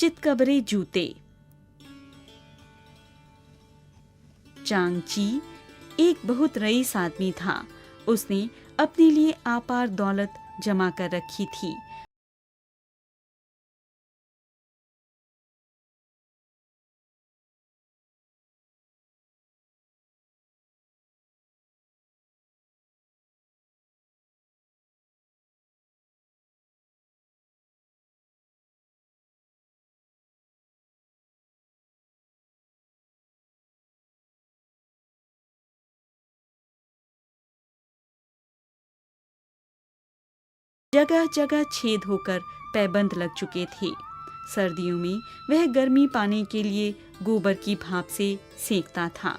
चितकबरे जूते। चांगची एक बहुत रईस आदमी था। उसने अपने लिए आपार दौलत जमा कर रखी थी। जगह जगह छेद होकर पैबंद लग चुके थे। सर्दियों में वह गर्मी पाने के लिए गोबर की भाप से सेंकता था।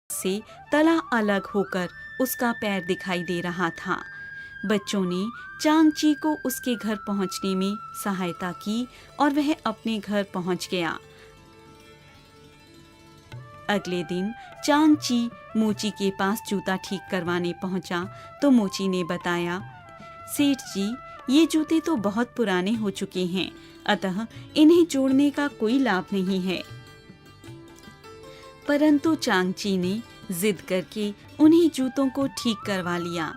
से तला अलग होकर उसका पैर दिखाई दे रहा था। बच्चों ने चांगची को उसके घर पहुंचने में सहायता की और वह अपने घर पहुंच गया। अगले दिन चांगची मोची के पास जूता ठीक करवाने पहुंचा तो मोची ने बताया, सेठ जी, ये जूते तो बहुत पुराने हो चुके हैं, अतः इन्हें जोड़ने का कोई लाभ नहीं है। परंतु चांगची ने जिद करके उन्हीं जूतों को ठीक करवा लिया।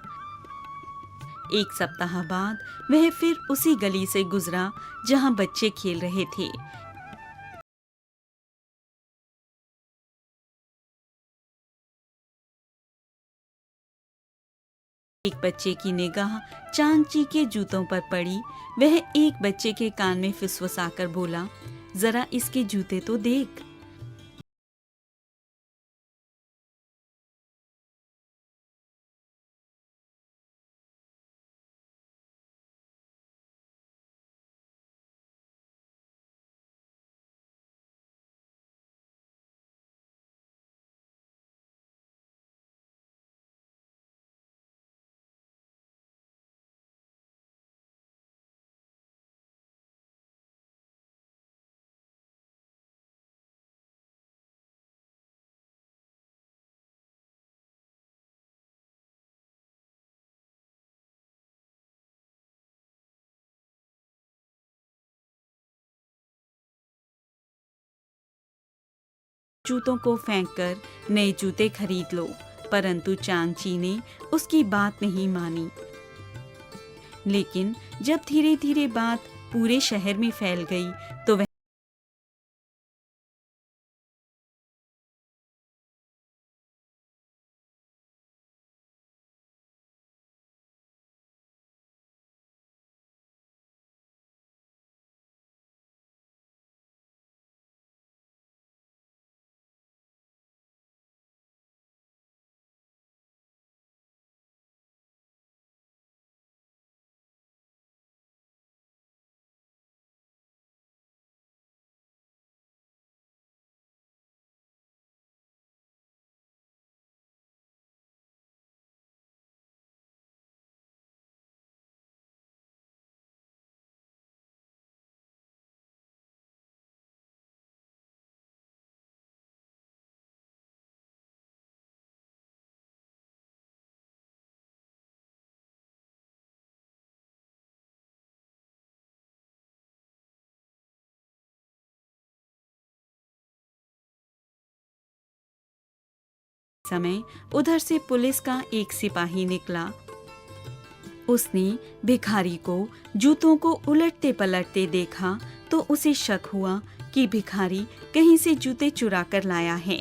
एक सप्ताह बाद वह फिर उसी गली से गुजरा जहां बच्चे खेल रहे थे। एक बच्चे की निगाह चांगची के जूतों पर पड़ी। वह एक बच्चे के कान में फिसफिसाकर बोला, जरा इसके जूते तो देख। जूतों को फेंककर नए जूते खरीद लो। परंतु चांगची ने उसकी बात नहीं मानी। लेकिन जब धीरे धीरे बात पूरे शहर में फैल गई तो वह समय उधर से पुलिस का एक सिपाही निकला। उसने भिखारी को जूतों को उलटते पलटते देखा तो उसे शक हुआ कि भिखारी कहीं से जूते चुरा कर लाया है।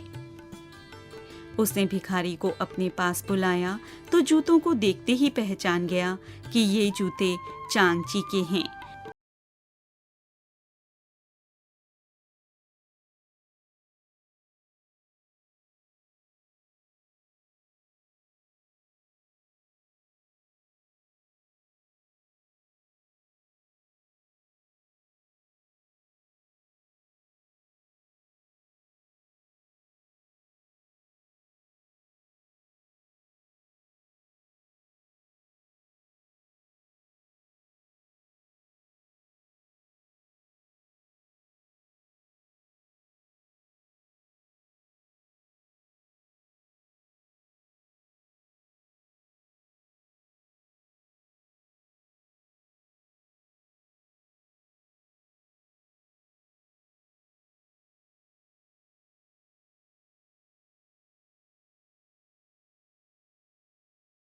उसने भिखारी को अपने पास बुलाया तो जूतों को देखते ही पहचान गया कि ये जूते चांगची के हैं।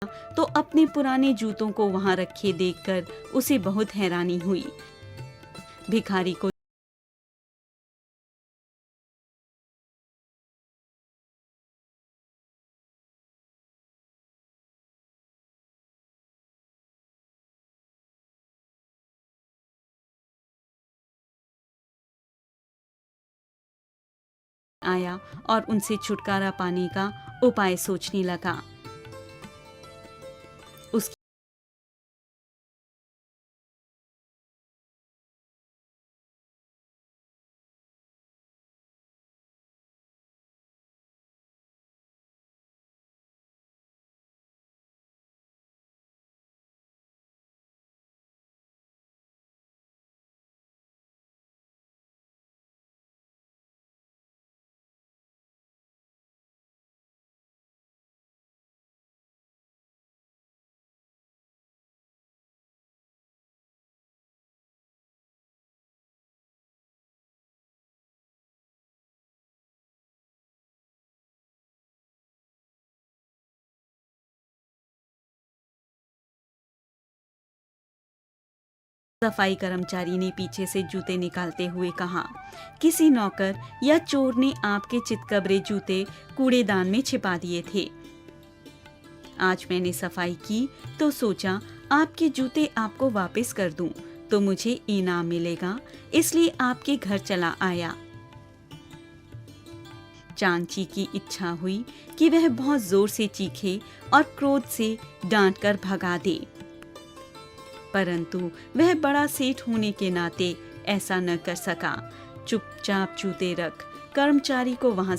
तो अपने पुराने जूतों को वहां रखे देखकर उसे बहुत हैरानी हुई। भिखारी को आया और उनसे छुटकारा पाने का उपाय सोचने लगा। उसकी सफाई कर्मचारी ने पीछे से जूते निकालते हुए कहा, किसी नौकर या चोर ने आपके चितकबरे जूते कूड़ेदान में छिपा दिए थे। आज मैंने सफाई की तो सोचा आपके जूते आपको वापस कर दूं तो मुझे इनाम मिलेगा, इसलिए आपके घर चला आया। चांची की इच्छा हुई कि वह बहुत जोर से चीखे और क्रोध से डांट कर भगा दे, परंतु वह बड़ा सेठ होने के नाते ऐसा न कर सका। चुपचाप जूते रख कर्मचारी को वहां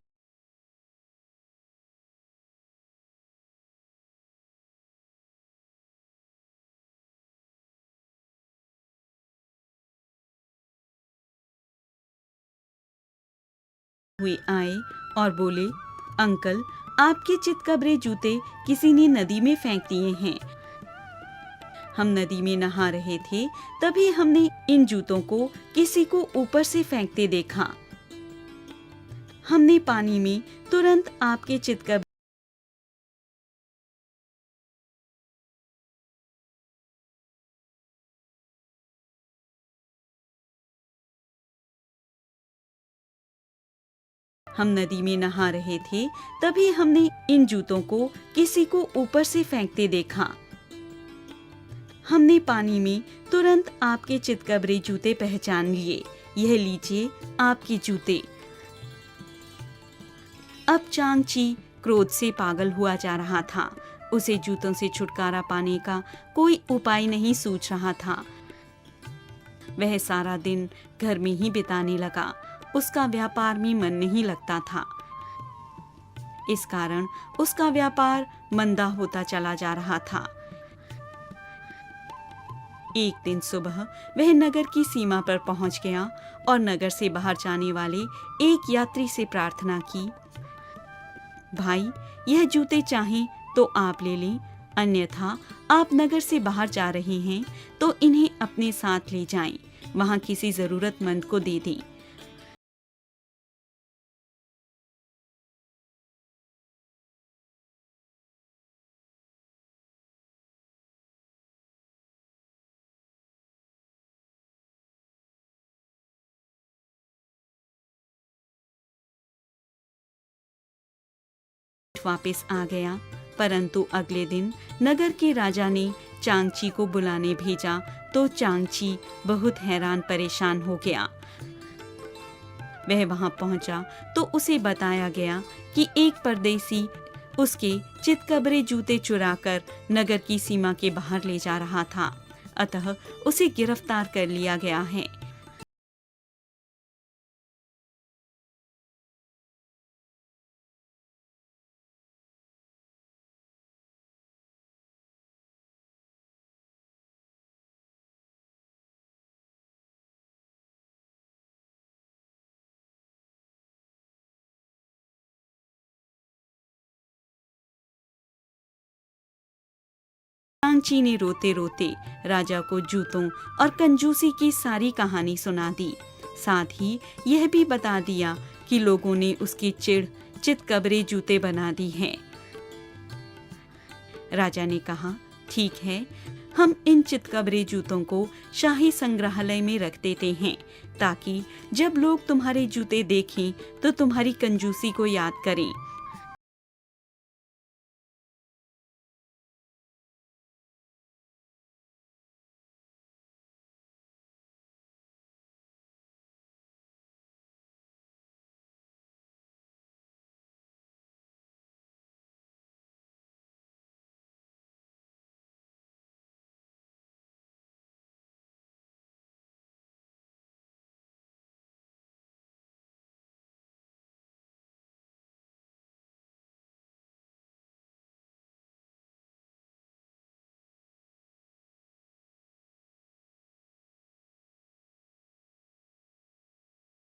हुए आए और बोले, अंकल, आपके चितकबरे जूते किसी ने नदी में फेंक दिए हैं। हम नदी में नहा रहे थे, तभी हमने इन जूतों को किसी को ऊपर से फेंकते देखा। हमने पानी में तुरंत आपके चितकबरे हम नदी में नहा रहे थे, तभी हमने इन जूतों को किसी को ऊपर से फेंकते देखा। हमने पानी में तुरंत आपके चितकबरे जूते पहचान लिए। यह लीजिए आपके जूते। अब चांगची क्रोध से पागल हुआ जा रहा था। उसे जूतों से छुटकारा पाने का कोई उपाय नहीं सूझ रहा था। वह सारा दिन घर में ही बिताने लगा। उसका व्यापार में मन नहीं लगता था। इस कारण उसका व्यापार मंदा होता चला जा रहा था। एक दिन सुबह वह नगर की सीमा पर पहुंच गया और नगर से बाहर जाने वाले एक यात्री से प्रार्थना की, भाई, यह जूते चाहें तो आप ले लें, अन्यथा आप नगर से बाहर जा रहे हैं तो इन्हें अपने साथ ले जाएं, वहां किसी जरूरतमंद को दे दें। वापस आ गया, परंतु अगले दिन नगर के राजा ने चांगची को बुलाने भेजा तो चांगची बहुत हैरान परेशान हो गया। वह वहां पहुंचा तो उसे बताया गया कि एक परदेसी उसके चितकबरे जूते चुराकर नगर की सीमा के बाहर ले जा रहा था, अतः उसे गिरफ्तार कर लिया गया है। चांगची ने रोते रोते राजा को जूतों और कंजूसी की सारी कहानी सुना दी। साथ ही यह भी बता दिया कि लोगों ने उसकी चिढ़ चितकबरे जूते बना दी हैं। राजा ने कहा, ठीक है, हम इन चितकबरे जूतों को शाही संग्रहालय में रख देते हैं ताकि जब लोग तुम्हारे जूते देखें तो तुम्हारी कंजूसी को याद करें